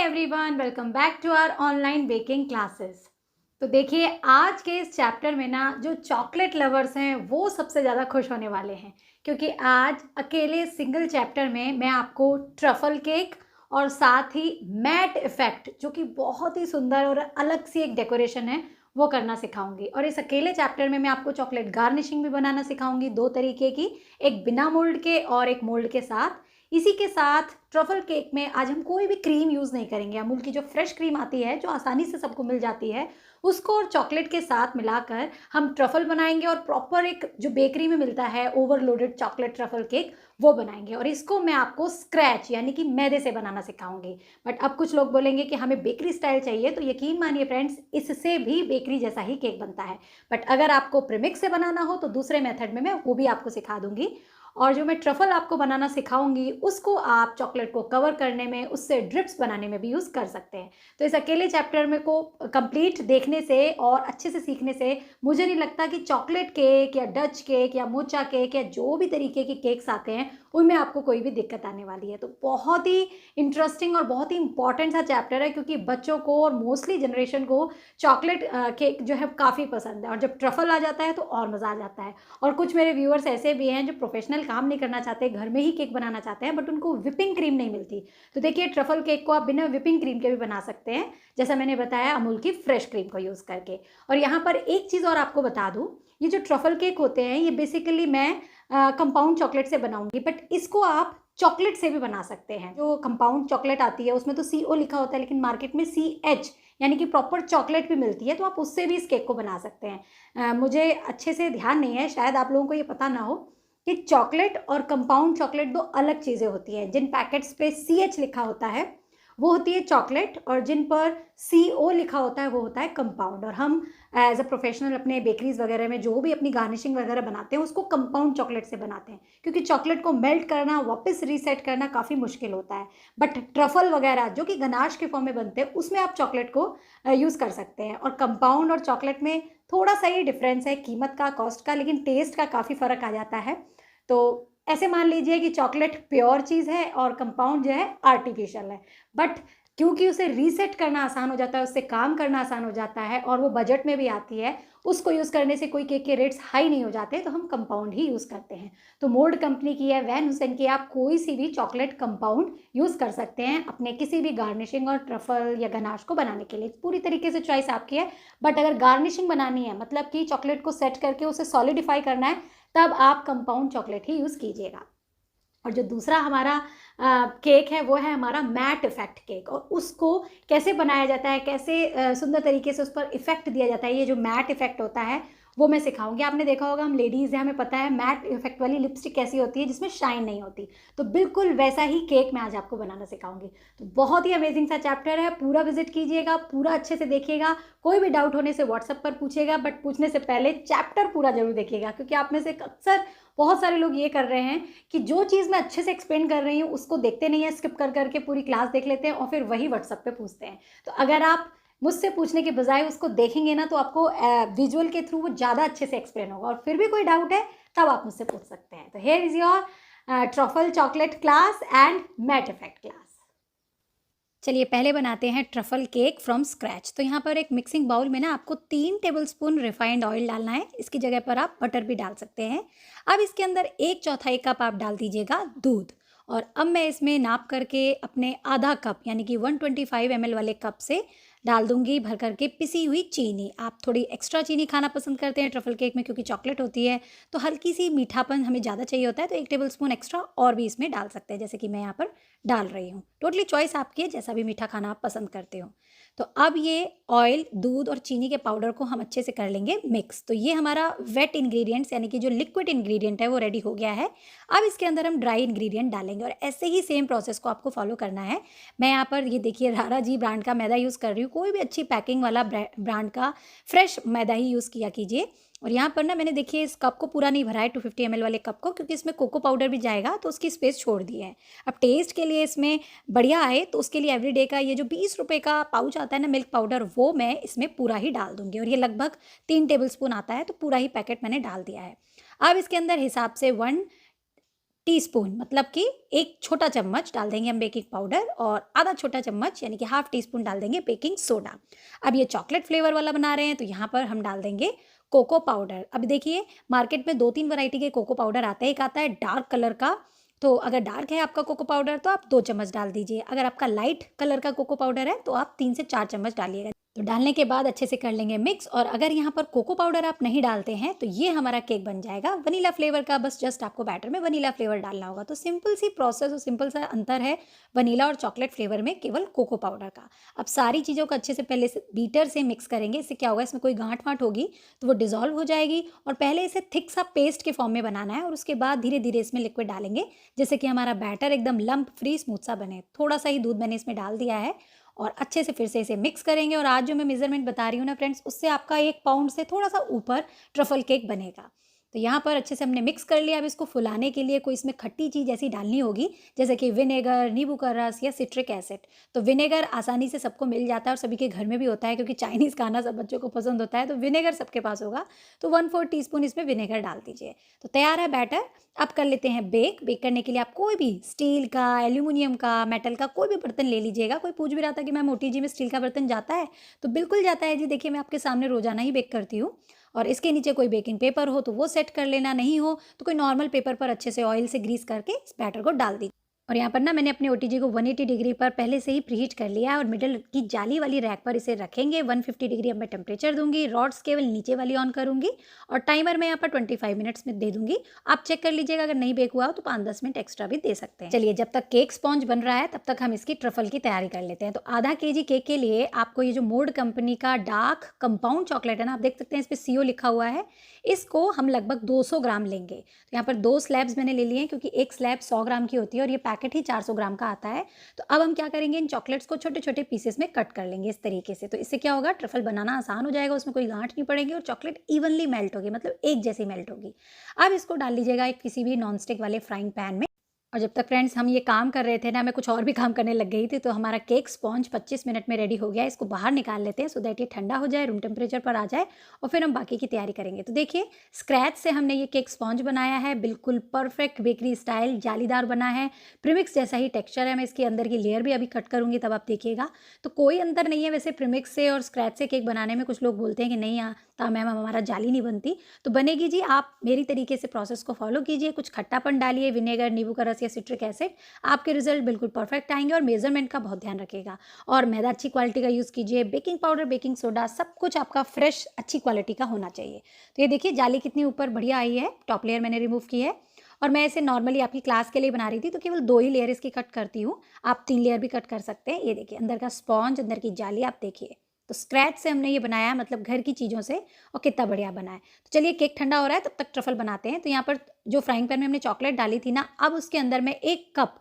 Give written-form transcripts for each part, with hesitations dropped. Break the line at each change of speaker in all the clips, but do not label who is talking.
Everyone, welcome back to our online baking classes. तो देखिए, आज के इस चैप्टर में ना जो चॉकलेट लवर्स हैं वो सबसे ज़्यादा खुश होने वाले हैं, क्योंकि आज अकेले सिंगल चैप्टर में मैं आपको ट्रफल केक और साथ ही मैट इफ़ेक्ट, जो कि बहुत ही सुंदर और अलग सी एक डेकोरेशन है, वो करना सिखाऊंगी। और इस अकेले चैप्टर में मैं आपको चॉकलेट गार्निशिंग भी बनाना सिखाऊंगी, दो तरीके की, एक बिना मोल्ड के और एक मोल्ड के साथ। इसी के साथ ट्रफल केक में आज हम कोई भी क्रीम यूज़ नहीं करेंगे। अमूल की जो फ्रेश क्रीम आती है, जो आसानी से सबको मिल जाती है, उसको और चॉकलेट के साथ मिलाकर हम ट्रफल बनाएंगे और प्रॉपर एक जो बेकरी में मिलता है ओवरलोडेड चॉकलेट ट्रफल केक, वो बनाएंगे। और इसको मैं आपको स्क्रैच यानी कि मैदे से बनाना सिखाऊंगी। बट अब कुछ लोग बोलेंगे कि हमें बेकरी स्टाइल चाहिए, तो यकीन मानिए फ्रेंड्स, इससे भी बेकरी जैसा ही केक बनता है। बट अगर आपको प्रीमिक्स से बनाना हो तो दूसरे मेथड में मैं वो भी आपको सिखा दूंगी। और जो मैं ट्रफल आपको बनाना सिखाऊंगी, उसको आप चॉकलेट को कवर करने में, उससे ड्रिप्स बनाने में भी यूज़ कर सकते हैं। तो इस अकेले चैप्टर में को कंप्लीट देखने से और अच्छे से सीखने से मुझे नहीं लगता कि चॉकलेट केक या डच केक या मोचा केक या जो भी तरीके के केक्स आते हैं उनमें आपको कोई भी दिक्कत आने वाली है। तो बहुत ही इंटरेस्टिंग और बहुत ही इंपॉर्टेंट सा चैप्टर है, क्योंकि बच्चों को और मोस्टली जनरेशन को चॉकलेट केक जो है काफ़ी पसंद है, और जब ट्रफल आ जाता है तो और मज़ा आ जाता है। और कुछ मेरे व्यूअर्स ऐसे भी हैं जो प्रोफेशनल काम नहीं करना चाहते, घर में ही केक बनाना चाहते हैं, बट उनको विपिंग क्रीम नहीं मिलती। तो देखिए, ट्रफल केक को आप बिना विपिंग क्रीम के भी बना सकते हैं, जैसा मैंने बताया अमूल की फ्रेश क्रीम को यूज़ करके। और यहाँ पर एक चीज़ और आपको बता दूँ, ये जो ट्रफल केक होते हैं ये बेसिकली मैं कंपाउंड चॉकलेट से बनाऊंगी, बट इसको आप चॉकलेट से भी बना सकते हैं। जो कंपाउंड चॉकलेट आती है उसमें तो CO लिखा होता है, लेकिन मार्केट में CH यानी कि प्रॉपर चॉकलेट भी मिलती है, तो आप उससे भी इस केक को बना सकते हैं। मुझे अच्छे से ध्यान नहीं है, शायद आप लोगों को ये पता ना हो कि चॉकलेट और कंपाउंड चॉकलेट दो अलग चीज़ें होती हैं। जिन पैकेट्स पे CH लिखा होता है वो होती है चॉकलेट, और जिन पर CO लिखा होता है वो होता है कंपाउंड। और हम एज अ प्रोफेशनल अपने बेकरीज वगैरह में जो भी अपनी गार्निशिंग वगैरह बनाते हैं उसको कंपाउंड चॉकलेट से बनाते हैं, क्योंकि चॉकलेट को मेल्ट करना, वापस रीसेट करना काफ़ी मुश्किल होता है। बट ट्रफल वगैरह जो कि गनाश के फॉर्म में बनते हैं, उसमें आप चॉकलेट को यूज़ कर सकते हैं। और कंपाउंड और चॉकलेट में थोड़ा सा ही डिफरेंस है कीमत का, कॉस्ट का, लेकिन टेस्ट का काफ़ी फ़र्क आ जाता है। तो ऐसे मान लीजिए कि चॉकलेट प्योर चीज़ है और कंपाउंड जो है आर्टिफिशियल है। बट क्योंकि उसे रीसेट करना आसान हो जाता है, उससे काम करना आसान हो जाता है, और वो बजट में भी आती है, उसको यूज़ करने से कोई केक के रेट्स हाई नहीं हो जाते, तो हम कंपाउंड ही यूज़ करते हैं। तो मोल्ड कंपनी की है, वैन हुसैन की, आप कोई सी भी चॉकलेट कंपाउंड यूज़ कर सकते हैं अपने किसी भी गार्निशिंग और ट्रफल या गनाश को बनाने के लिए। पूरी तरीके से चॉइस आपकी है। बट अगर गार्निशिंग बनानी है, मतलब कि चॉकलेट को सेट करके उसे सॉलिडिफाई करना है, तब आप कंपाउंड चॉकलेट ही यूज़ कीजिएगा। और जो दूसरा हमारा केक है वो है हमारा मैट इफ़ेक्ट केक। और उसको कैसे बनाया जाता है, कैसे सुंदर तरीके से उस पर इफ़ेक्ट दिया जाता है, ये जो मैट इफ़ेक्ट होता है वो मैं सिखाऊंगी। आपने देखा होगा, हम लेडीज़ हैं, हमें पता है मैट इफ़ेक्ट वाली लिपस्टिक कैसी होती है, जिसमें शाइन नहीं होती। तो बिल्कुल वैसा ही केक मैं आज आपको बनाना सिखाऊंगी। तो बहुत ही अमेजिंग सा चैप्टर है, पूरा विजिट कीजिएगा, पूरा अच्छे से देखिएगा। कोई भी डाउट होने से व्हाट्सएप पर पूछिएगा, बट पूछने से पहले चैप्टर पूरा जरूर देखिएगा, क्योंकि आप में से अक्सर बहुत सारे लोग ये कर रहे हैं कि जो चीज़ मैं अच्छे से एक्सप्लेन कर रही हूँ उसको देखते नहीं है, स्किप कर करके पूरी क्लास देख लेते हैं और फिर वही व्हाट्सएप पे पूछते हैं। तो अगर आप मुझसे पूछने के बजाय उसको देखेंगे ना, तो आपको विजुअल के थ्रू वो ज़्यादा अच्छे से एक्सप्लेन होगा। और फिर भी कोई डाउट है तब आप मुझसे पूछ सकते हैं। तो here is your truffle chocolate class and matte effect class. चलिए पहले बनाते हैं ट्रफल केक फ्रॉम स्क्रैच। तो यहाँ पर एक मिक्सिंग बाउल में ना आपको 3 टेबलस्पून रिफाइंड ऑयल डालना है। इसकी जगह पर आप बटर भी डाल सकते हैं। अब इसके अंदर 1/4 कप आप डाल दीजिएगा दूध। और अब मैं इसमें नाप करके अपने आधा कप यानी कि 125 ml वाले कप से डाल दूंगी भर करके पिसी हुई चीनी। आप थोड़ी एक्स्ट्रा चीनी खाना पसंद करते हैं ट्रफल केक में, क्योंकि चॉकलेट होती है तो हल्की सी मीठापन हमें ज़्यादा चाहिए होता है, तो 1 टेबलस्पून एक्स्ट्रा और भी इसमें डाल सकते हैं, जैसे कि मैं यहाँ पर डाल रही हूँ। टोटली चॉइस आपकी है, जैसा भी मीठा खाना आप पसंद करते हो। तो अब ये ऑयल, दूध और चीनी के पाउडर को हम अच्छे से कर लेंगे मिक्स। तो ये हमारा वेट इंग्रेडिएंट्स यानी कि जो लिक्विड इंग्रेडिएंट है वो रेडी हो गया है। अब इसके अंदर हम ड्राई इंग्रेडिएंट डालेंगे, और ऐसे ही सेम प्रोसेस को आपको फॉलो करना है। मैं यहाँ पर ये देखिए रारा जी ब्रांड का मैदा यूज़ कर रही हूँ। कोई भी अच्छी पैकिंग वाला ब्रांड का फ्रेश मैदा ही यूज़ किया कीजिए। और यहाँ पर ना मैंने देखिए इस कप को पूरा नहीं भरा है, 250 ml वाले कप को, क्योंकि इसमें कोको पाउडर भी जाएगा तो उसकी स्पेस छोड़ दी है। अब टेस्ट के लिए इसमें बढ़िया आए तो उसके लिए एवरीडे का ये जो 20 रुपये का पाउच आता है ना मिल्क पाउडर, वो मैं इसमें पूरा ही डाल दूंगी। और ये लगभग 3 टेबलस्पून आता है, तो पूरा ही पैकेट मैंने डाल दिया है। अब इसके अंदर हिसाब से 1 टीस्पून मतलब कि एक छोटा चम्मच डाल देंगे हम बेकिंग पाउडर और आधा छोटा चम्मच यानी कि हाफ टी स्पून डाल देंगे बेकिंग सोडा। अब ये चॉकलेट फ्लेवर वाला बना रहे हैं तो यहाँ पर हम डाल देंगे कोको पाउडर। अब देखिए मार्केट में 2-3 वैरायटी के कोको पाउडर आते हैं। एक आता है डार्क कलर का, तो अगर डार्क है आपका कोको पाउडर तो आप 2 चम्मच डाल दीजिए। अगर आपका लाइट कलर का कोको पाउडर है तो आप 3 से 4 चम्मच डालिएगा। तो डालने के बाद अच्छे से कर लेंगे मिक्स। और अगर यहाँ पर कोको पाउडर आप नहीं डालते हैं तो ये हमारा केक बन जाएगा वनीला फ्लेवर का। बस जस्ट आपको बैटर में वनीला फ्लेवर डालना होगा। तो सिंपल सी प्रोसेस और सिंपल सा अंतर है वनीला और चॉकलेट फ्लेवर में केवल कोको पाउडर का। अब सारी चीज़ों को अच्छे से पहले से बीटर से मिक्स करेंगे। इससे क्या होगा, इसमें कोई गांठ वाँठ होगी तो वो डिजॉल्व हो जाएगी। और पहले इसे थिक सा पेस्ट के फॉर्म में बनाना है और उसके बाद धीरे धीरे इसमें लिक्विड डालेंगे जैसे कि हमारा बैटर एकदम लंप फ्री स्मूथ सा बने। थोड़ा सा ही दूध मैंने इसमें डाल दिया है और अच्छे से फिर से इसे मिक्स करेंगे। और आज जो मैं मेजरमेंट बता रही हूँ ना फ्रेंड्स, उससे आपका 1 पाउंड से थोड़ा सा ऊपर ट्रफल केक बनेगा। तो यहाँ पर अच्छे से हमने मिक्स कर लिया। अब इसको फुलाने के लिए कोई इसमें खट्टी चीज़ ऐसी डालनी होगी जैसे कि विनेगर, नींबू का रस या सिट्रिक एसिड। तो विनेगर आसानी से सबको मिल जाता है और सभी के घर में भी होता है क्योंकि चाइनीज़ खाना सब बच्चों को पसंद होता है, तो विनेगर सबके पास होगा। तो 1/4 टीस्पून इसमें विनेगर डाल दीजिए। तो तैयार है बैटर। अब कर लेते हैं बेक। बेक करने के लिए आप कोई भी स्टील का, एल्यूमिनियम का, मेटल का कोई भी बर्तन ले लीजिएगा। कोई पूछ भी रहा था कि मैम मोटी जी में स्टील का बर्तन जाता है, तो बिल्कुल जाता है जी। देखिए मैं आपके सामने रोजाना ही बेक करती हूँ। और इसके नीचे कोई बेकिंग पेपर हो तो वो सेट कर लेना, नहीं हो तो कोई नॉर्मल पेपर पर अच्छे से ऑयल से ग्रीस करके इस बैटर को डाल दीजिए। और यहाँ पर ना मैंने अपने ओटीजी को 180 डिग्री पर पहले से ही प्रीहीट कर लिया है और मिडल की जाली वाली रैक पर इसे रखेंगे। 150 डिग्री अब मैं टेम्परेचर दूंगी। रॉड्स केवल नीचे वाली ऑन करूंगी और टाइमर मैं यहाँ पर 25 मिनट्स में दे दूंगी। आप चेक कर लीजिएगा, अगर नहीं बेक हुआ हो तो 5-10 मिनट एक्स्ट्रा भी दे सकते हैं। चलिए जब तक केक स्पॉन्ज बन रहा है तब तक हम इसकी ट्रफल की तैयारी कर लेते हैं। तो आधा केजी केक के लिए आपको ये जो मोड कंपनी का डार्क कंपाउंड चॉकलेट है ना, आप देख सकते हैं इस पर CO लिखा हुआ है, इसको हम लगभग 200 ग्राम लेंगे। तो यहाँ पर 2 स्लैब्स मैंने ले लिए हैं क्योंकि एक स्लैब 100 ग्राम की होती है और ये पैकेट ही 400 ग्राम का आता है। तो अब हम क्या करेंगे, इन चॉकलेट्स को छोटे छोटे पीसेस में कट कर लेंगे इस तरीके से। तो इससे क्या होगा, ट्रफल बनाना आसान हो जाएगा, उसमें कोई गांठ नहीं पड़ेगी और चॉकलेट इवनली मेल्ट होगी, मतलब एक जैसी मेल्ट होगी। अब इसको डाल लीजिएगा एक किसी भी नॉन स्टिक वाले फ्राइंग पैन में। और जब तक फ्रेंड्स हम ये काम कर रहे थे ना, मैं कुछ और भी काम करने लग गई थी। तो हमारा केक स्पॉन्ज 25 मिनट में रेडी हो गया। इसको बाहर निकाल लेते हैं सो दैट ये ठंडा हो जाए, रूम टेम्परेचर पर आ जाए और फिर हम बाकी की तैयारी करेंगे। तो देखिए स्क्रैच से हमने ये केक स्पॉन्ज बनाया है, बिल्कुल परफेक्ट बेकरी स्टाइल जालीदार बना है, प्रीमिक्स जैसा ही टेक्स्चर है। मैं इसके अंदर की लेयर भी अभी कट करूँगी तब आप देखिएगा। तो कोई अंतर नहीं है वैसे प्रीमिक्स से और स्क्रैच से केक बनाने में। कुछ लोग बोलते हैं कि नहीं आता मैम हमारा जाली नहीं बनती, तो बनेगी जी। आप मेरी तरीके से प्रोसेस को फॉलो कीजिए, कुछ खट्टापन डालिए, विनेगर, नींबू का रस या सिट्रिक एसिड, आपके रिजल्ट बिल्कुल परफेक्ट आएंगे। और मेजरमेंट का बहुत ध्यान रखिएगा और मैदा अच्छी क्वालिटी का यूज़ कीजिए। बेकिंग पाउडर, बेकिंग सोडा सब कुछ आपका फ्रेश अच्छी क्वालिटी का होना चाहिए। तो ये देखिए जाली कितनी ऊपर बढ़िया आई है। टॉप लेयर मैंने रिमूव की है और मैं इसे नॉर्मली आपकी क्लास के लिए बना रही थी तो केवल 2 ही लेयर इसकी कट करती हूँ। आप 3 लेयर भी कट कर सकते हैं। ये देखिए अंदर का स्पॉन्ज, अंदर की जाली आप देखिए। तो स्क्रैच से हमने ये बनाया है, मतलब घर की चीज़ों से, और कितना बढ़िया बना है। तो चलिए केक ठंडा हो रहा है तब तक ट्रफल बनाते हैं। तो यहाँ पर जो फ्राइंग पैन में हमने चॉकलेट डाली थी ना, अब उसके अंदर मैं 1 कप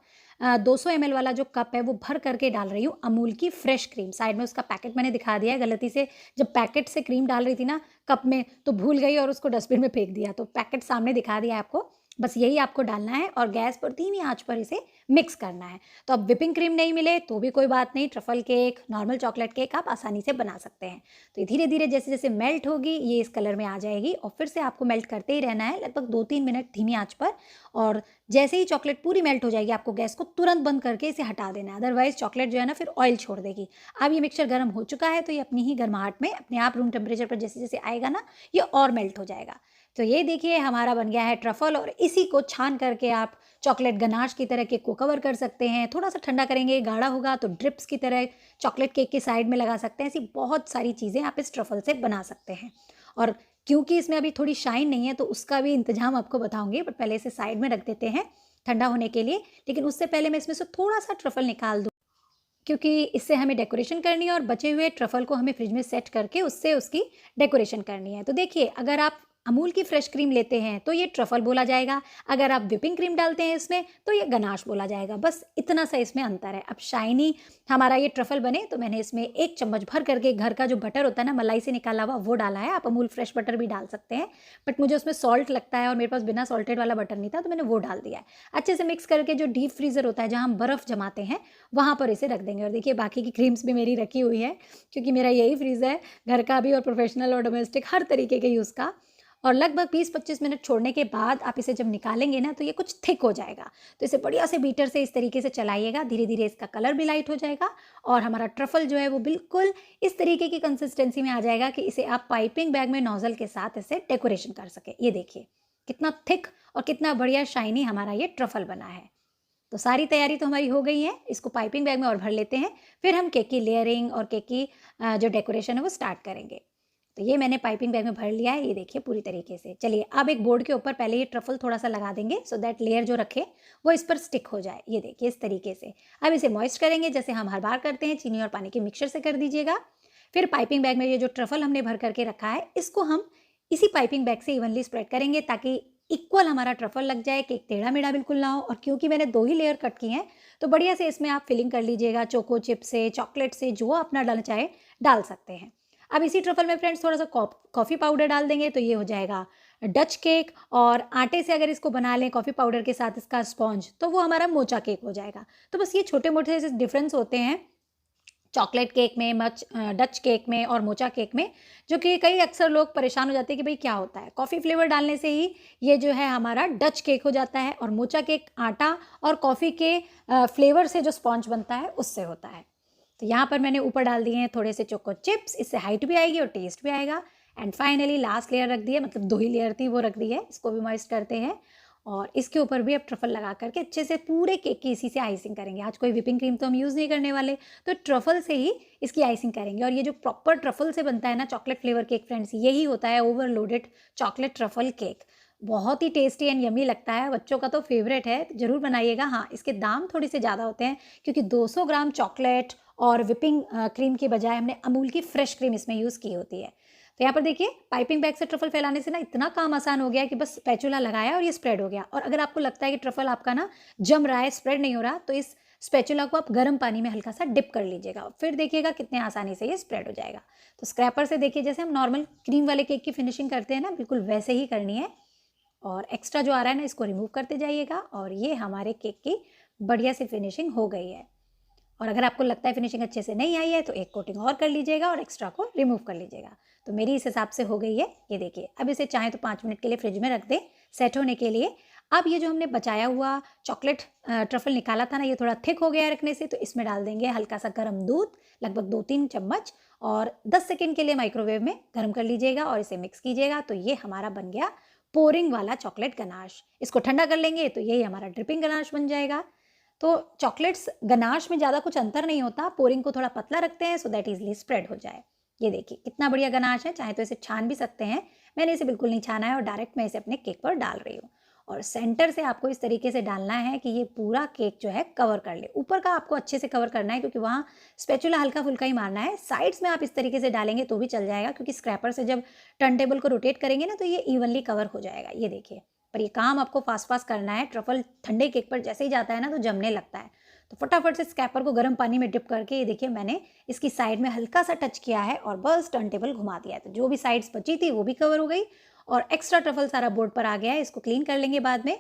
200 ml वाला जो कप है वो भर करके डाल रही हूँ अमूल की फ्रेश क्रीम। साइड में उसका पैकेट मैंने दिखा दिया है। गलती से जब पैकेट से क्रीम डाल रही थी ना कप में तो भूल गई और उसको डस्टबिन में फेंक दिया। तो पैकेट सामने दिखा दिया है आपको, बस यही आपको डालना है और गैस पर धीमी आंच पर इसे मिक्स करना है। तो अब विपिंग क्रीम नहीं मिले तो भी कोई बात नहीं, truffle cake, normal chocolate cake आप आसानी से बना सकते हैं। तो धीरे धीरे जैसे जैसे मेल्ट होगी ये इस कलर में आ जाएगी और फिर से आपको मेल्ट करते ही रहना है लगभग 2-3 मिनट धीमी आंच पर। और जैसे ही चॉकलेट पूरी मेल्ट हो जाएगी आपको गैस को तुरंत बंद करके इसे हटा देना है, अदरवाइज चॉकलेट जो है ना फिर ऑयल छोड़ देगी। अब ये मिक्सचर गर्म हो चुका है तो ये अपनी ही गर्माहट में अपने आप रूम टेम्परेचर पर जैसे जैसे आएगा ना ये और मेल्ट हो जाएगा। तो ये देखिए हमारा बन गया है ट्रफल और इसी को छान करके आप चॉकलेट गनाश की तरह केक को कवर कर सकते हैं। थोड़ा सा ठंडा करेंगे, गाढ़ा होगा तो ड्रिप्स की तरह चॉकलेट केक के साइड में लगा सकते हैं। ऐसी बहुत सारी चीज़ें आप इस ट्रफल से बना सकते हैं। और क्योंकि इसमें अभी थोड़ी शाइन नहीं है तो उसका भी इंतजाम आपको बताऊंगी, बट पहले इसे साइड में रख देते हैं ठंडा होने के लिए। लेकिन उससे पहले मैं इसमें से थोड़ा सा ट्रफल निकाल दूँ क्योंकि इससे हमें डेकोरेशन करनी है और बचे हुए ट्रफल को हमें फ्रिज में सेट करके उससे उसकी डेकोरेशन करनी है। तो देखिए अगर आप अमूल की फ्रेश क्रीम लेते हैं तो ये ट्रफल बोला जाएगा, अगर आप विपिंग क्रीम डालते हैं इसमें तो ये गनाश बोला जाएगा। बस इतना सा इसमें अंतर है। अब शाइनी हमारा ये ट्रफल बने तो मैंने इसमें 1 चम्मच भर करके घर का जो बटर होता है ना मलाई से निकाला हुआ वो डाला है। आप अमूल फ्रेश बटर भी डाल सकते हैं, बट मुझे उसमें सॉल्ट लगता है और मेरे पास बिना सॉल्टेड वाला बटर नहीं था तो मैंने वो डाल दिया है। अच्छे से मिक्स करके जो डीप फ्रीज़र होता है जहाँ हम बर्फ़ जमाते हैं वहाँ पर इसे रख देंगे। और देखिए बाकी की क्रीम्स भी मेरी रखी हुई है क्योंकि मेरा यही फ्रीज़ है घर का भी और प्रोफेशनल और डोमेस्टिक हर तरीके के यूज़ का। और लगभग 20-25 मिनट छोड़ने के बाद आप इसे जब निकालेंगे ना तो ये कुछ थिक हो जाएगा। तो इसे बढ़िया से बीटर से इस तरीके से चलाइएगा, धीरे धीरे इसका कलर भी लाइट हो जाएगा और हमारा ट्रफल जो है वो बिल्कुल इस तरीके की कंसिस्टेंसी में आ जाएगा कि इसे आप पाइपिंग बैग में नोजल के साथ इसे डेकोरेशन कर सके। ये देखिए कितना थिक और कितना बढ़िया शाइनी हमारा ये ट्रफल बना है। तो सारी तैयारी तो हमारी हो गई है, इसको पाइपिंग बैग में और भर लेते हैं, फिर हम केक की लेयरिंग और केक की जो डेकोरेशन है वो स्टार्ट करेंगे। तो ये मैंने पाइपिंग बैग में भर लिया है, ये देखिए पूरी तरीके से। चलिए अब एक बोर्ड के ऊपर पहले ये ट्रफल थोड़ा सा लगा देंगे सो दैट लेयर जो रखे वो इस पर स्टिक हो जाए। ये देखिए इस तरीके से। अब इसे मॉइस्ट करेंगे जैसे हम हर बार करते हैं, चीनी और पानी के मिक्सचर से कर दीजिएगा। फिर पाइपिंग बैग में ये जो ट्रफल हमने भर करके रखा है इसको हम इसी पाइपिंग बैग से इवनली स्प्रेड करेंगे ताकि इक्वल हमारा ट्रफल लग जाए, केक टेढ़ा मेढ़ा बिल्कुल ना हो। और क्योंकि मैंने 2 ही लेयर कट की हैं तो बढ़िया से इसमें आप फिलिंग कर लीजिएगा, चोको चिप से, चॉकलेट से, जो अपना डालना चाहे डाल सकते हैं। अब इसी ट्रफल में फ्रेंड्स थोड़ा सा कॉफ़ी पाउडर डाल देंगे तो ये हो जाएगा डच केक। और आटे से अगर इसको बना लें कॉफ़ी पाउडर के साथ इसका स्पॉन्ज तो वो हमारा मोचा केक हो जाएगा। तो बस ये छोटे मोटे से डिफरेंस होते हैं चॉकलेट केक में, डच केक में और मोचा केक में, जो कि कई अक्सर लोग परेशान हो जाते हैं कि भाई क्या होता है। कॉफ़ी फ्लेवर डालने से ही ये जो है हमारा डच केक हो जाता है और मोचा केक आटा और कॉफ़ी के फ्लेवर से जो स्पॉन्ज बनता है उससे होता है। तो यहाँ पर मैंने ऊपर डाल दिए हैं थोड़े से चोको चिप्स, इससे हाइट भी आएगी और टेस्ट भी आएगा। एंड फाइनली लास्ट लेयर रख दी है, मतलब 2 ही लेयर थी वो रख दी है, इसको भी मॉइस्ट करते हैं और इसके ऊपर भी अब ट्रफल लगा करके अच्छे से पूरे केक की इसी से आइसिंग करेंगे। आज कोई विपिंग क्रीम तो हम यूज़ नहीं करने वाले, तो ट्रफल से ही इसकी आइसिंग करेंगे। और ये जो प्रॉपर ट्रफल से बनता है ना चॉकलेट फ्लेवर केक फ्रेंड्स, यही होता है ओवरलोडेड चॉकलेट ट्रफल केक। बहुत ही टेस्टी एंड यमी लगता है, बच्चों का तो फेवरेट है, ज़रूर बनाइएगा। हाँ, इसके दाम थोड़े से ज़्यादा होते हैं क्योंकि 200 ग्राम चॉकलेट और विपिंग क्रीम के बजाय हमने अमूल की फ्रेश क्रीम इसमें यूज़ की होती है। तो यहाँ पर देखिए पाइपिंग बैग से ट्रफल फैलाने से ना इतना काम आसान हो गया कि बस स्पैचुला लगाया और ये स्प्रेड हो गया। और अगर आपको लगता है कि ट्रफल आपका ना जम रहा है, स्प्रेड नहीं हो रहा, तो इस स्पैचुला को आप गर्म पानी में हल्का सा डिप कर लीजिएगा, फिर देखिएगा कितने आसानी से ये स्प्रेड हो जाएगा। तो स्क्रैपर से देखिए जैसे हम नॉर्मल क्रीम वाले केक की फिनिशिंग करते हैं ना, बिल्कुल वैसे ही करनी है। और एक्स्ट्रा जो आ रहा है ना इसको रिमूव करते जाइएगा और ये हमारे केक की बढ़िया सी फिनिशिंग हो गई है। और अगर आपको लगता है फिनिशिंग अच्छे से नहीं आई है तो एक कोटिंग और कर लीजिएगा और एक्स्ट्रा को रिमूव कर लीजिएगा। तो मेरी इस हिसाब से हो गई है। ये देखिए अब इसे चाहे तो 5 मिनट के लिए फ्रिज में रख दें सेट होने के लिए। अब ये जो हमने बचाया हुआ चॉकलेट ट्रफल निकाला था ना, ये थोड़ा थिक हो गया है रखने से, तो इसमें डाल देंगे हल्का सा गर्म दूध, लगभग 2-3 चम्मच, और 10 सेकेंड के लिए माइक्रोवेव में गर्म कर लीजिएगा और इसे मिक्स कीजिएगा। तो ये हमारा बन गया पोरिंग वाला चॉकलेट गनाश। इसको ठंडा कर लेंगे तो यही हमारा ड्रिपिंग गनाश बन जाएगा। तो चॉकलेट्स गनाश में ज़्यादा कुछ अंतर नहीं होता, पोरिंग को थोड़ा पतला रखते हैं सो दैट इजीली स्प्रेड हो जाए। ये देखिए कितना बढ़िया गनाश है, चाहे तो इसे छान भी सकते हैं, मैंने इसे बिल्कुल नहीं छाना है और डायरेक्ट मैं इसे अपने केक पर डाल रही हूँ। और सेंटर से आपको इस तरीके से डालना है कि ये पूरा केक जो है कवर कर ले। ऊपर का आपको अच्छे से कवर करना है क्योंकि वहाँ स्पैचुला हल्का फुल्का ही मारना है। साइड्स में आप इस तरीके से डालेंगे तो भी चल जाएगा क्योंकि स्क्रैपर से जब टर्न टेबल को रोटेट करेंगे ना तो ये इवनली कवर हो जाएगा। ये देखिए, पर ये काम आपको फास्ट फास्ट करना है। ट्रफल ठंडे केक पर जैसे ही जाता है ना तो जमने लगता है, तो फटाफट से स्क्रैपर को गर्म पानी में डिप करके ये देखिए मैंने इसकी साइड में हल्का सा टच किया है और बस टर्न टेबल घुमा दिया है। तो जो भी साइड्स बची थी वो भी कवर हो गई और एक्स्ट्रा ट्रफल सारा बोर्ड पर आ गया है। इसको क्लीन कर लेंगे बाद में।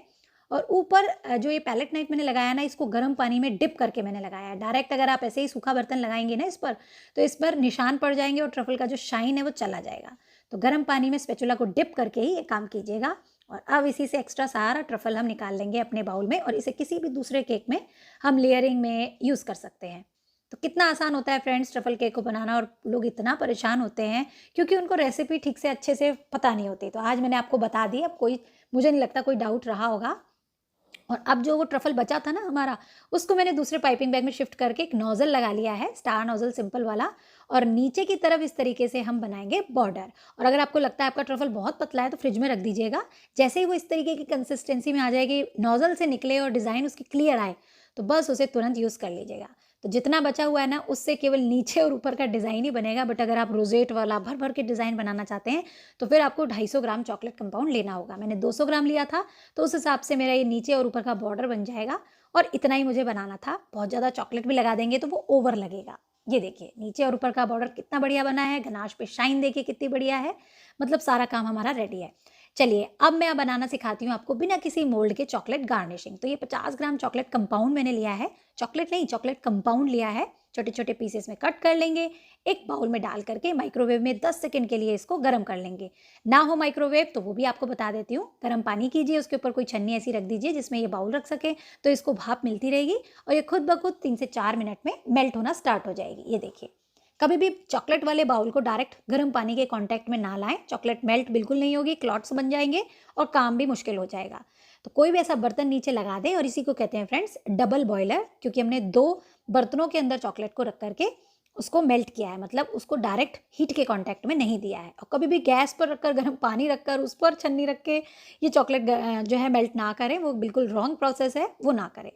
और ऊपर जो ये पैलेट नाइफ मैंने लगाया ना, इसको गर्म पानी में डिप करके मैंने लगाया है। डायरेक्ट अगर आप ऐसे ही सूखा बर्तन लगाएंगे ना इस पर, तो इस पर निशान पड़ जाएंगे और ट्रफल का जो शाइन है वो चला जाएगा। तो गर्म पानी में स्पैचुला को डिप करके ही ये काम कीजिएगा। और अब इसी से एक्स्ट्रा सारा ट्रफल हम निकाल लेंगे अपने बाउल में और इसे किसी भी दूसरे केक में हम लेयरिंग में यूज़ कर सकते हैं। तो कितना आसान होता है फ्रेंड्स ट्रफल केक को बनाना, और लोग इतना परेशान होते हैं क्योंकि उनको रेसिपी ठीक से अच्छे से पता नहीं होती। तो आज मैंने आपको बता दी, अब कोई मुझे नहीं लगता कोई डाउट रहा होगा। और अब जो वो ट्रफल बचा था ना हमारा, उसको मैंने दूसरे पाइपिंग बैग में शिफ्ट करके एक नोजल लगा लिया है, स्टार नोजल सिंपल वाला, और नीचे की तरफ इस तरीके से हम बनाएंगे बॉर्डर। और अगर आपको लगता है आपका ट्रफल बहुत पतला है तो फ्रिज में रख दीजिएगा। जैसे ही वो इस तरीके की कंसिस्टेंसी में आ जाएगी, नोजल से निकले और डिज़ाइन उसकी क्लियर आए, तो बस उसे तुरंत यूज़ कर लीजिएगा। तो जितना बचा हुआ है ना उससे केवल नीचे और ऊपर का डिज़ाइन ही बनेगा। बट अगर आप रोजेट वाला भर भर के डिज़ाइन बनाना चाहते हैं तो फिर आपको 250 ग्राम चॉकलेट कंपाउंड लेना होगा। मैंने 200 ग्राम लिया था, तो उस हिसाब से मेरा ये नीचे और ऊपर का बॉर्डर बन जाएगा। और इतना ही मुझे बनाना था, बहुत ज़्यादा चॉकलेट भी लगा देंगे तो वो ओवर लगेगा। ये देखिए नीचे और ऊपर का बॉर्डर कितना बढ़िया बना है, गनाश पे शाइन देखिए कितनी बढ़िया है, मतलब सारा काम हमारा रेडी है। चलिए अब मैं बनाना सिखाती हूँ आपको बिना किसी मोल्ड के चॉकलेट गार्निशिंग। तो ये 50 ग्राम चॉकलेट कंपाउंड मैंने लिया है, चॉकलेट नहीं चॉकलेट कंपाउंड लिया है, छोटे छोटे पीसेस में कट कर लेंगे। एक बाउल में डाल करके माइक्रोवेव में 10 सेकंड के लिए इसको गर्म कर लेंगे। ना हो माइक्रोवेव तो वो भी आपको बता देती हूँ, गर्म पानी कीजिए, उसके ऊपर कोई छन्नी ऐसी रख दीजिए जिसमें ये बाउल रख सके, तो इसको भाप मिलती रहेगी और ये खुद ब खुद 3 से 4 मिनट में मेल्ट होना स्टार्ट हो जाएगी। ये देखिए, कभी भी चॉकलेट वाले बाउल को डायरेक्ट गर्म पानी के कांटेक्ट में ना लाएं, चॉकलेट मेल्ट बिल्कुल नहीं होगी, क्लॉट्स बन जाएंगे और काम भी मुश्किल हो जाएगा। तो कोई भी ऐसा बर्तन नीचे लगा दें, और इसी को कहते हैं फ्रेंड्स डबल बॉयलर, क्योंकि हमने 2 बर्तनों के अंदर चॉकलेट को रख करके उसको मेल्ट किया है, मतलब उसको डायरेक्ट हीट के कांटेक्ट में नहीं दिया है। और कभी भी गैस पर रखकर गर्म पानी रखकर उस पर छन्नी रख के ये चॉकलेट जो है मेल्ट ना करें, वो बिल्कुल रॉन्ग प्रोसेस है, वो ना करें।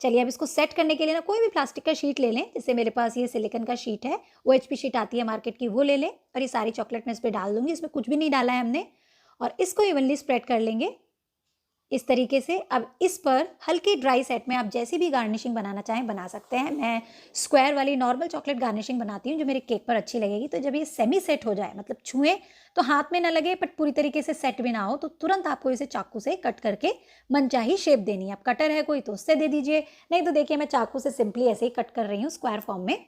चलिए अब इसको सेट करने के लिए ना कोई भी प्लास्टिक का शीट ले लें, जैसे मेरे पास ये सिलिकॉन का शीट है, OHP शीट आती है मार्केट की, वो ले लें और ये सारी चॉकलेट मैं इस पर डाल दूंगी। इसमें कुछ भी नहीं डाला है हमने, और इसको इवनली स्प्रेड कर लेंगे इस तरीके से। अब इस पर हल्की ड्राई सेट में आप जैसी भी गार्निशिंग बनाना चाहें बना सकते हैं। मैं स्क्वायर वाली नॉर्मल चॉकलेट गार्निशिंग बनाती हूँ जो मेरे केक पर अच्छी लगेगी। तो जब ये सेमी सेट हो जाए, मतलब छुएं तो हाथ में ना लगे बट पूरी तरीके से सेट भी ना हो, तो तुरंत आपको इसे चाकू से कट करके मनचाही शेप देनी है। आप कटर है कोई तो उससे दे दीजिए, नहीं तो देखिए मैं चाकू से सिंपली ऐसे ही कट कर रही हूँ स्क्वायर फॉर्म में,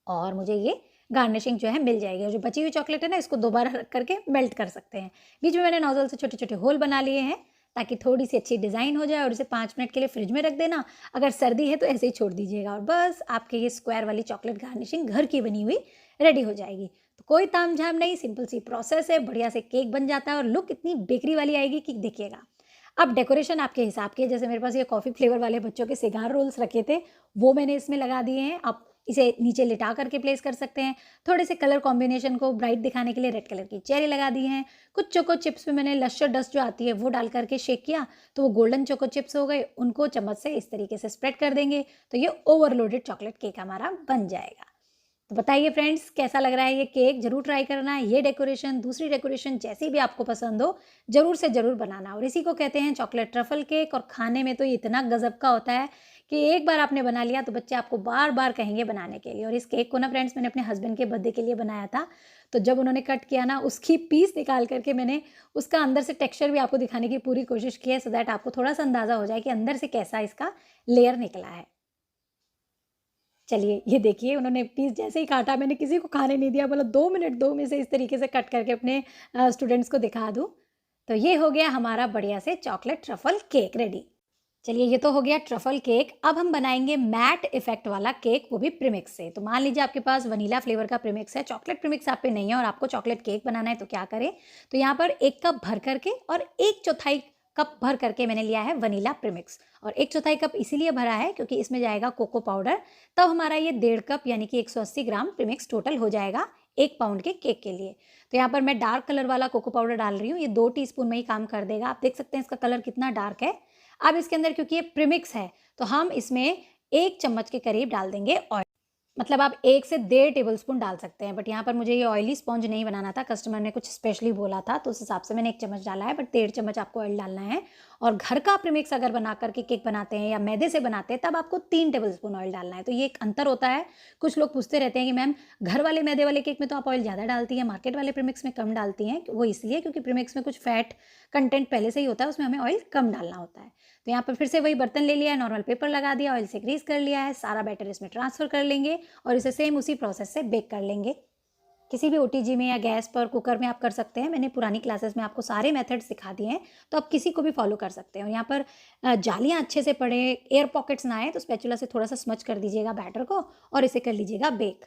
और मुझे ये गार्निशिंग जो है मिल जाएगी। और जो बची हुई चॉकलेट है ना, इसको दोबारा रख करके मेल्ट कर सकते हैं। बीच में मैंने नोजल से छोटे छोटे होल बना लिए हैं ताकि थोड़ी सी अच्छी डिज़ाइन हो जाए, और इसे 5 मिनट के लिए फ्रिज में रख देना। अगर सर्दी है तो ऐसे ही छोड़ दीजिएगा, और बस आपके ये स्क्वायर वाली चॉकलेट गार्निशिंग घर की बनी हुई रेडी हो जाएगी। तो कोई तामझाम नहीं, सिंपल सी प्रोसेस है, बढ़िया से केक बन जाता है और लुक इतनी बेकरी वाली आएगी कि देखिएगा। अब डेकोरेशन आपके हिसाब की है, जैसे मेरे पास ये कॉफ़ी फ्लेवर वाले बच्चों के सिगार रोल्स रखे थे, वो मैंने इसमें लगा दिए हैं। आप इसे नीचे लिटा करके प्लेस कर सकते हैं। थोड़े से कलर कॉम्बिनेशन को ब्राइट दिखाने के लिए रेड कलर की चेरी लगा दी हैं। कुछ चोको चिप्स में मैंने लश्यर डस्ट जो आती है वो डाल करके शेक किया, तो वो गोल्डन चोको चिप्स हो गए, उनको चम्मच से इस तरीके से स्प्रेड कर देंगे, तो ये ओवरलोडेड चॉकलेट केक हमारा बन जाएगा। तो बताइए फ्रेंड्स कैसा लग रहा है ये केक, जरूर ट्राई करना है। ये डेकोरेशन, दूसरी डेकोरेशन जैसी भी आपको पसंद हो, जरूर से जरूर बनाना। और इसी को कहते हैं चॉकलेट ट्रफल केक, और खाने में तो ये इतना गजब का होता है कि एक बार आपने बना लिया तो बच्चे आपको बार बार कहेंगे बनाने के लिए। और इस केक को ना फ्रेंड्स मैंने अपने हस्बैंड के बर्थडे के लिए बनाया था, तो जब उन्होंने कट किया ना, उसकी पीस निकाल करके मैंने उसका अंदर से टेक्सचर भी आपको दिखाने की पूरी कोशिश की है, सो दैट आपको थोड़ा सा अंदाजा हो जाए कि अंदर से कैसा इसका लेयर निकला है। चलिए ये देखिए, उन्होंने पीस जैसे ही काटा, मैंने किसी को खाने नहीं दिया, बोला 2 मिनट दो, मैं इसे इस तरीके से कट करके अपने स्टूडेंट्स को दिखा दूँ। तो ये हो गया हमारा बढ़िया से चॉकलेट ट्रफल केक रेडी। चलिए ये तो हो गया ट्रफल केक। अब हम बनाएंगे मैट इफेक्ट वाला केक, वो भी प्रीमिक्स से। तो मान लीजिए आपके पास वनीला फ्लेवर का प्रीमिक्स है, चॉकलेट प्रीमिक्स आप पे नहीं है, और आपको चॉकलेट केक बनाना है, तो क्या करें, तो यहाँ पर 1 कप भर करके और 1/4 कप भर करके मैंने लिया है वनीला प्रीमिक्स। और 1/4 कप इसीलिए भरा है क्योंकि इसमें जाएगा कोको पाउडर, तब हमारा ये 1.5 कप यानी कि 180 ग्राम प्रीमिक्स टोटल हो जाएगा 1 पाउंड के केक के लिए। तो यहाँ पर मैं डार्क कलर वाला कोको पाउडर डाल रही हूँ, ये 2 टीस्पून में ही काम कर देगा। आप देख सकते हैं इसका कलर कितना डार्क है। अब इसके अंदर क्योंकि ये प्रीमिक्स है, तो हम इसमें 1 चम्मच के करीब डाल देंगे ऑयल। मतलब आप 1 से 1.5 टेबलस्पून डाल सकते हैं, बट यहाँ पर मुझे ये ऑयली स्पॉन्ज नहीं बनाना था, कस्टमर ने कुछ स्पेशली बोला था, तो उस हिसाब से मैंने 1 चम्मच डाला है, बट 1.5 चम्मच आपको ऑयल डालना है। और घर का प्रीमिक्स अगर बना करके केक बनाते हैं या मैदे से बनाते हैं, तब आपको 3 टेबलस्पून ऑयल डालना है। तो ये एक अंतर होता है। कुछ लोग पूछते रहते हैं कि मैम घर वाले मैदे वाले केक में तो आप ऑयल ज़्यादा डालती हैं, मार्केट वाले प्रीमिक्स में कम डालती हैं। वो इसलिए क्योंकि प्रीमिक्स में कुछ फैट कंटेंट पहले से ही होता है, उसमें हमें ऑयल कम डालना होता है। तो यहाँ पर फिर से वही बर्तन ले लिया है, नॉर्मल पेपर लगा दिया, ऑयल से ग्रीस कर लिया है, सारा बैटर इसमें ट्रांसफर कर लेंगे और इसे सेम उसी प्रोसेस से बेक कर लेंगे। किसी भी OTG में या गैस पर, कुकर में आप कर सकते हैं। मैंने पुरानी क्लासेस में आपको सारे मेथड्स सिखा दिए हैं, तो आप किसी को भी फॉलो कर सकते हैं। और यहाँ पर जालियाँ अच्छे से पड़े, एयर पॉकेट्स ना आए, तो स्पैचुला से थोड़ा सा स्मच कर दीजिएगा बैटर को और इसे कर लीजिएगा बेक।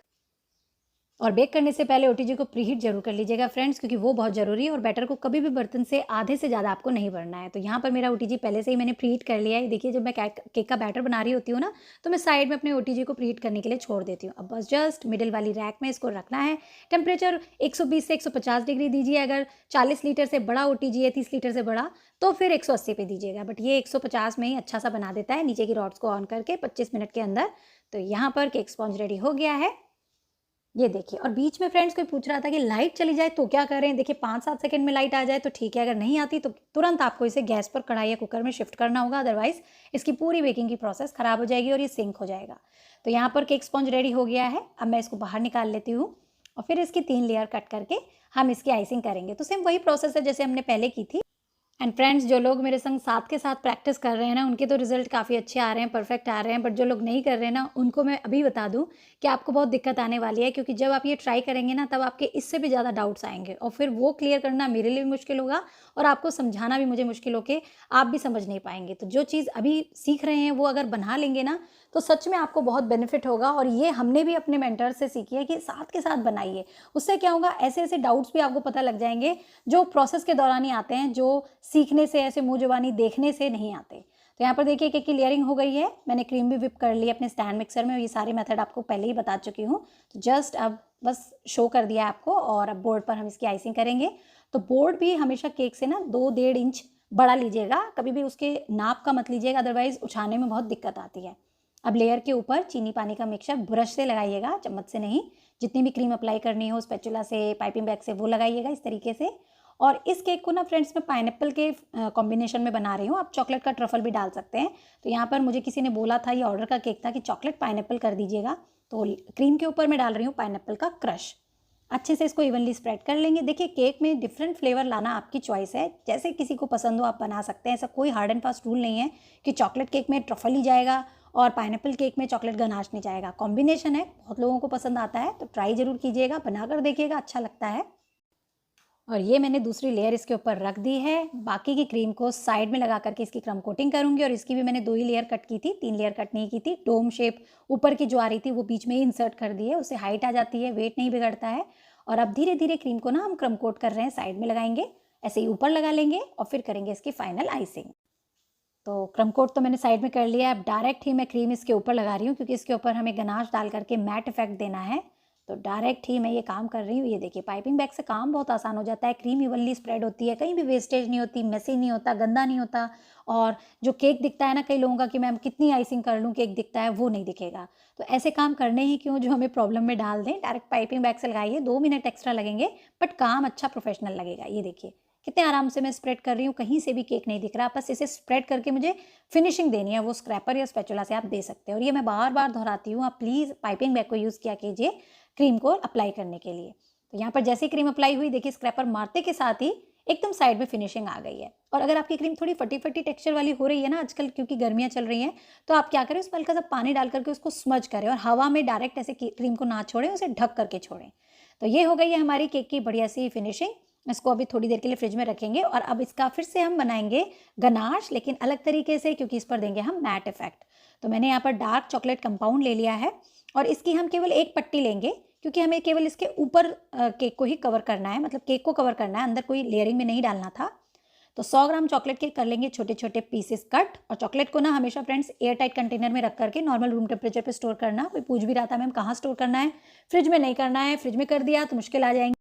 और बेक करने से पहले OTG को प्रीहीट जरूर कर लीजिएगा फ्रेंड्स, क्योंकि वो बहुत ज़रूरी है। और बैटर को कभी भी बर्तन से आधे से ज़्यादा आपको नहीं भरना है। तो यहाँ पर मेरा OTG पहले से ही मैंने प्रीहीट कर लिया है। देखिए जब मैं केक का बैटर बना रही होती हूँ ना, तो मैं साइड में अपने OTG को प्रीहीट करने के लिए छोड़ देती हूँ। अब बस जस्ट मिडिल वाली रैक में इसको रखना है। टेम्परेचर 120 से 150 डिग्री दीजिए। अगर 40 लीटर से बड़ा OTG है, 30 लीटर से बड़ा, तो फिर 180 पे दीजिएगा, बट ये 150 में ही अच्छा सा बना देता है नीचे की रॉड्स को ऑन करके 25 मिनट के अंदर। तो यहाँ पर केक स्पॉन्ज रेडी हो गया है, ये देखिए। और बीच में फ्रेंड्स कोई पूछ रहा था कि लाइट चली जाए तो क्या करें। देखिए 5-7 सेकंड में लाइट आ जाए तो ठीक है, अगर नहीं आती तो तुरंत आपको इसे गैस पर, कढ़ाई या कुकर में शिफ्ट करना होगा, अदरवाइज इसकी पूरी बेकिंग की प्रोसेस खराब हो जाएगी और ये सिंक हो जाएगा। तो यहाँ पर केक स्पॉन्ज रेडी हो गया है। अब मैं इसको बाहर निकाल लेती हूँ और फिर इसकी 3 लेयर कट करके हम इसकी आइसिंग करेंगे। तो सेम वही प्रोसेस है जैसे हमने पहले की थी। एंड फ्रेंड्स, जो लोग मेरे संग साथ के साथ प्रैक्टिस कर रहे हैं ना, उनके तो रिजल्ट काफ़ी अच्छे आ रहे हैं, परफेक्ट आ रहे हैं। बट जो लोग नहीं कर रहे हैं ना, उनको मैं अभी बता दूं कि आपको बहुत दिक्कत आने वाली है, क्योंकि जब आप ये ट्राई करेंगे ना, तब आपके इससे भी ज़्यादा डाउट्स आएंगे और फिर वो क्लियर करना मेरे लिए भी मुश्किल होगा और आपको समझाना भी मुझे मुश्किल होके आप भी समझ नहीं पाएंगे। तो जो चीज़ अभी सीख रहे हैं वो अगर बना लेंगे ना, तो सच में आपको बहुत बेनिफिट होगा। और ये हमने भी अपने मेंटर से सीखी है कि साथ के साथ बनाइए। उससे क्या होगा, ऐसे ऐसे डाउट्स भी आपको पता लग जाएंगे जो प्रोसेस के दौरान ही आते हैं, जो सीखने से, ऐसे मुंह जुबानी देखने से नहीं आते। तो यहाँ पर देखिए केक की लेयरिंग हो गई है। मैंने क्रीम भी विप कर ली अपने स्टैंड मिक्सर में। ये सारे मेथड आपको पहले ही बता चुकी हूँ, तो जस्ट अब बस शो कर दिया आपको। और अब बोर्ड पर हम इसकी आइसिंग करेंगे। तो बोर्ड भी हमेशा केक से ना 2-1.5 इंच बड़ा लीजिएगा, कभी भी उसके नाप का मत लीजिएगा, अदरवाइज उठाने में बहुत दिक्कत आती है। अब लेयर के ऊपर चीनी पानी का मिक्सचर ब्रश से लगाइएगा, चम्मच से नहीं। जितनी भी क्रीम अप्लाई करनी हो स्पैचुला से, पाइपिंग बैग से, वो लगाइएगा इस तरीके से। और इस केक को ना फ्रेंड्स मैं पाइनएप्पल के कॉम्बिनेशन में बना रही हूँ। आप चॉकलेट का ट्रफल भी डाल सकते हैं। तो यहाँ पर मुझे किसी ने बोला था, ये ऑर्डर का केक था, कि चॉकलेट पाइनएप्पल कर दीजिएगा। तो क्रीम के ऊपर मैं डाल रही हूँ पाइनएप्पल का क्रश। अच्छे से इसको इवनली स्प्रेड कर लेंगे। देखिए केक में डिफरेंट फ्लेवर लाना आपकी चॉइस है, जैसे किसी को पसंद हो आप बना सकते हैं। ऐसा कोई हार्ड एंड फास्ट रूल नहीं है कि चॉकलेट केक में ट्रफल ही जाएगा और पाइनएप्पल केक में चॉकलेट गनाश नहीं जाएगा। कॉम्बिनेशन है, बहुत लोगों को पसंद आता है, तो ट्राई जरूर कीजिएगा, बनाकर देखिएगा, अच्छा लगता है। और ये मैंने दूसरी लेयर इसके ऊपर रख दी है। बाकी की क्रीम को साइड में लगा करके इसकी क्रम कोटिंग करूंगी। और इसकी भी मैंने 2 ही लेयर कट की थी, 3 लेयर कट नहीं की थी। डोम शेप ऊपर की जो आ रही थी वो बीच में ही इंसर्ट कर दी है, उससे हाइट आ जाती है, वेट नहीं बिगड़ता है। और अब धीरे धीरे क्रीम को ना हम क्रम कोट कर रहे हैं, साइड में लगाएंगे, ऐसे ही ऊपर लगा लेंगे और फिर करेंगे इसकी फाइनल आइसिंग। तो क्रम कोट तो मैंने साइड में कर लिया है। अब डायरेक्ट ही मैं क्रीम इसके ऊपर लगा रही हूँ, क्योंकि इसके ऊपर हमें गनाश डाल करके मैट इफेक्ट देना है। तो डायरेक्ट ही मैं ये काम कर रही हूँ। ये देखिए पाइपिंग बैग से काम बहुत आसान हो जाता है। क्रीम इवनली स्प्रेड होती है, कहीं भी वेस्टेज नहीं होती, मेसी नहीं होता, गंदा नहीं होता। और जो केक दिखता है ना कई लोगों का कि मैम कितनी आइसिंग कर लूँ केक दिखता है, वो नहीं दिखेगा। तो ऐसे काम करने ही क्यों जो हमें प्रॉब्लम में डाल दें। डायरेक्ट पाइपिंग बैग से लगाइए, 2 मिनट एक्स्ट्रा लगेंगे, बट काम अच्छा प्रोफेशनल लगेगा। ये देखिए कितने आराम से मैं स्प्रेड कर रही हूँ, कहीं से भी केक नहीं दिख रहा। बस इसे स्प्रेड करके मुझे फिनिशिंग देनी है, वो स्क्रैपर या स्पैचुला से आप दे सकते हैं। और ये मैं बार बार दोहराती हूँ, आप प्लीज़ पाइपिंग बैग को यूज़ किया कीजिए क्रीम को अप्लाई करने के लिए। तो यहाँ पर जैसे क्रीम अप्लाई हुई, देखिए स्क्रैपर मारते के साथ ही एकदम साइड में फिनिशिंग आ गई है। और अगर आपकी क्रीम थोड़ी फटी फटी टेक्सचर वाली हो रही है ना आजकल, क्योंकि गर्मियाँ चल रही हैं, तो आप क्या करें, उसमें हल्का सा पानी डाल करके उसको स्मज करें और हवा में डायरेक्ट ऐसे क्रीम को ना छोड़ें, उसे ढक करके छोड़ें। तो ये हो गई है हमारी केक की बढ़िया सी फिनिशिंग। इसको अभी थोड़ी देर के लिए फ्रिज में रखेंगे। और अब इसका फिर से हम बनाएंगे गनाश, लेकिन अलग तरीके से, क्योंकि इस पर देंगे हम मैट इफेक्ट। तो मैंने यहाँ पर डार्क चॉकलेट कंपाउंड ले लिया है और इसकी हम केवल एक पट्टी लेंगे, क्योंकि हमें केवल इसके ऊपर केक को ही कवर करना है, मतलब केक को कवर करना है, अंदर कोई लेयरिंग में नहीं डालना था। तो 100 ग्राम चॉकलेट के कर लेंगे छोटे छोटे पीसेस कट। और चॉकलेट को ना हमेशा फ्रेंड्स एयर टाइट कंटेनर में रख करके नॉर्मल रूम टेम्परेचर पे स्टोर करना। कोई पूछ भी रहा था मैम कहाँ स्टोर करना है, फ्रिज में नहीं करना है, फ्रिज में कर दिया तो मुश्किल आ जाएंगी,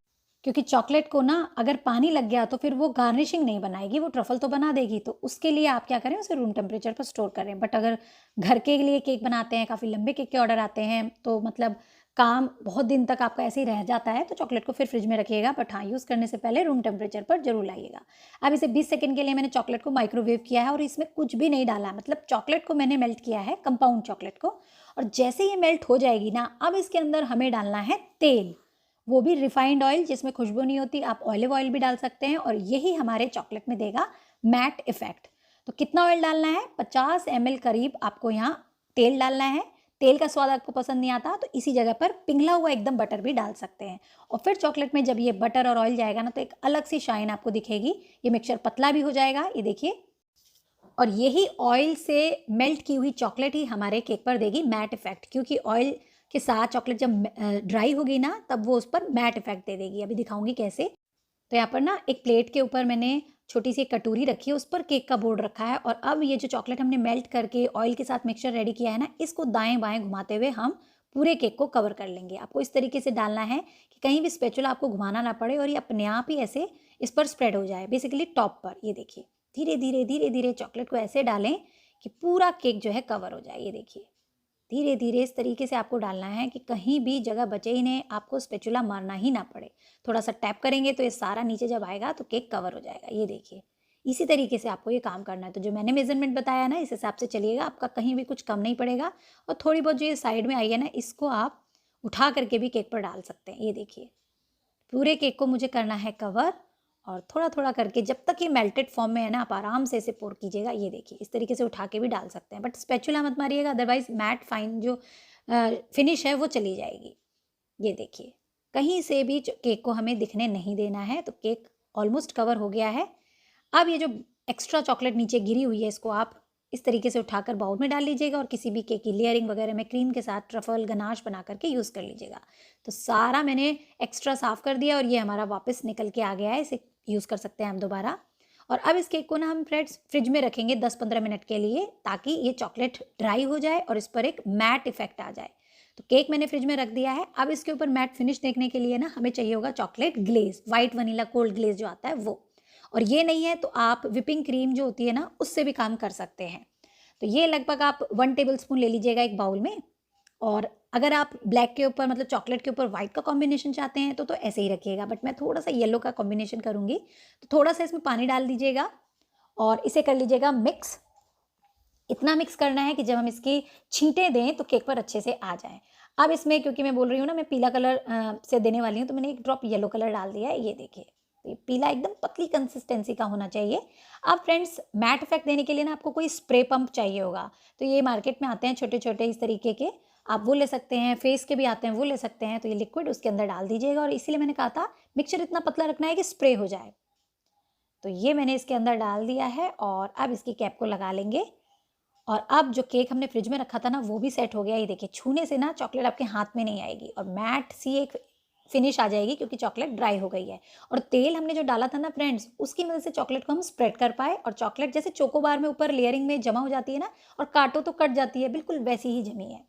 क्योंकि चॉकलेट को ना अगर पानी लग गया तो फिर वो गार्निशिंग नहीं बनाएगी, वो ट्रफल तो बना देगी। तो उसके लिए आप क्या करें, उसे रूम टेम्परेचर पर स्टोर करें। बट अगर घर के लिए केक बनाते हैं, काफ़ी लंबे केक के ऑर्डर आते हैं, तो मतलब काम बहुत दिन तक आपका ऐसे ही रह जाता है, तो चॉकलेट को फिर फ्रिज में रखिएगा। बट हाँ, यूज़ करने से पहले रूम टेम्परेचर पर जरूर लाइएगा। अब इसे 20 सेकंड के लिए मैंने चॉकलेट को माइक्रोवेव किया है और इसमें कुछ भी नहीं डाला, मतलब चॉकलेट को मैंने मेल्ट किया है, कंपाउंड चॉकलेट को। और जैसे ये मेल्ट हो जाएगी ना, अब इसके अंदर हमें डालना है तेल, वो भी रिफाइंड ऑयल, जिसमें खुशबू नहीं होती। आप ऑलिव ऑयल भी डाल सकते हैं और यही हमारे चॉकलेट में देगा मैट इफेक्ट। तो कितना ऑयल डालना है, 50 ml करीब आपको यहाँ तेल डालना है। तेल का स्वाद आपको पसंद नहीं आता तो इसी जगह पर पिघला हुआ एकदम बटर भी डाल सकते हैं। और फिर चॉकलेट में जब ये बटर और ऑयल जाएगा ना, तो एक अलग सी शाइन आपको दिखेगी। ये मिक्सचर पतला भी हो जाएगा, ये देखिए। और यही ऑयल से मेल्ट की हुई चॉकलेट ही हमारे केक पर देगी मैट इफेक्ट, क्योंकि ऑयल के साथ चॉकलेट जब ड्राई होगी ना, तब वो उस पर मैट इफेक्ट दे देगी। अभी दिखाऊंगी कैसे। तो यहाँ पर ना एक प्लेट के ऊपर मैंने छोटी सी कटोरी रखी है, उस पर केक का बोर्ड रखा है। और अब ये जो चॉकलेट हमने मेल्ट करके ऑयल के साथ मिक्सचर रेडी किया है ना, इसको दाएं बाएं घुमाते हुए हम पूरे केक को कवर कर लेंगे। आपको इस तरीके से डालना है कि कहीं भी स्पैचुला आपको घुमाना ना पड़े और ये अपने आप ही ऐसे इस पर स्प्रेड हो जाए, बेसिकली टॉप पर। ये देखिए धीरे धीरे धीरे धीरे चॉकलेट को ऐसे डालें कि पूरा केक जो है कवर हो जाए। ये देखिए धीरे धीरे इस तरीके से आपको डालना है कि कहीं भी जगह बचे ही नहीं, आपको स्पैचुला मारना ही ना पड़े। थोड़ा सा टैप करेंगे तो ये सारा नीचे जब आएगा तो केक कवर हो जाएगा। ये देखिए इसी तरीके से आपको ये काम करना है। तो जो मैंने मेजरमेंट बताया ना, इस हिसाब से चलिएगा, आपका कहीं भी कुछ कम नहीं पड़ेगा। और थोड़ी बहुत जो ये साइड में आई है ना, इसको आप उठा करके भी केक पर डाल सकते हैं। ये देखिए पूरे केक को मुझे करना है कवर, और थोड़ा थोड़ा करके जब तक ये मेल्टेड फॉर्म में है ना, आप आराम से इसे पोर कीजिएगा। ये देखिए, इस तरीके से उठा के भी डाल सकते हैं, बट स्पैचुला मत मारिएगा, अदरवाइज मैट फाइन जो फिनिश है वो चली जाएगी। ये देखिए, कहीं से भी केक को हमें दिखने नहीं देना है। तो केक ऑलमोस्ट कवर हो गया है। अब ये जो एक्स्ट्रा चॉकलेट नीचे गिरी हुई है, इसको आप इस तरीके से उठाकर बाउल में डाल लीजिएगा और किसी भी केक की लेयरिंग वगैरह में क्रीम के साथ ट्रफल गनाश बना करके यूज़ कर लीजिएगा। तो सारा मैंने एक्स्ट्रा साफ़ कर दिया और ये हमारा वापस निकल के आ गया है। इसे यूज़ कर सकते हैं हम दोबारा। और अब इस केक को ना हम फ्रेंड्स फ्रिज में रखेंगे 10-15 मिनट के लिए, ताकि ये चॉकलेट ड्राई हो जाए और इस पर एक मैट इफेक्ट आ जाए। तो केक मैंने फ्रिज में रख दिया है। अब इसके ऊपर मैट फिनिश देखने के लिए ना हमें चाहिए होगा chocolate glaze, white vanilla cold glaze जो आता है वो। और ये नहीं है तो आप विपिंग क्रीम जो होती है ना, उससे भी काम कर सकते हैं। तो ये लगभग आप 1 टेबलस्पून ले लीजिएगा एक बाउल में। और अगर आप ब्लैक के ऊपर मतलब चॉकलेट के ऊपर वाइट का कॉम्बिनेशन चाहते हैं तो ऐसे ही रखिएगा, बट मैं थोड़ा सा येलो का कॉम्बिनेशन करूँगी। तो थोड़ा सा इसमें पानी डाल दीजिएगा और इसे कर लीजिएगा मिक्स। इतना मिक्स करना है कि जब हम इसकी छींटें दें तो केक पर अच्छे से आ जाए। अब इसमें क्योंकि मैं बोल रही हूँ ना, मैं पीला कलर से देने वाली हूँ, तो मैंने एक ड्रॉप येलो कलर डाल दिया है। ये देखिए, ये पीला एकदम पतली कंसिस्टेंसी का होना चाहिए। अब फ्रेंड्स, मैट इफेक्ट देने के लिए ना आपको कोई स्प्रे पंप चाहिए होगा। तो ये मार्केट में आते हैं छोटे छोटे इस तरीके के, आप वो ले सकते हैं। फेस के भी आते हैं, वो ले सकते हैं। तो ये लिक्विड उसके अंदर डाल दीजिएगा, और इसीलिए मैंने कहा था मिक्सचर इतना पतला रखना है कि स्प्रे हो जाए। तो ये मैंने इसके अंदर डाल दिया है और अब इसकी कैप को लगा लेंगे। और अब जो केक हमने फ्रिज में रखा था ना, वो भी सेट हो गया। ये देखिए, छूने से ना चॉकलेट आपके हाथ में नहीं आएगी और मैट सी एक फिनिश आ जाएगी, क्योंकि चॉकलेट ड्राई हो गई है। और तेल हमने जो डाला था ना फ्रेंड्स, उसकी मदद से चॉकलेट को हम स्प्रेड कर पाए। और चॉकलेट जैसे चोकोबार में ऊपर लेयरिंग में जमा हो जाती है ना, और काटो तो कट जाती है, बिल्कुल वैसी ही जमी है।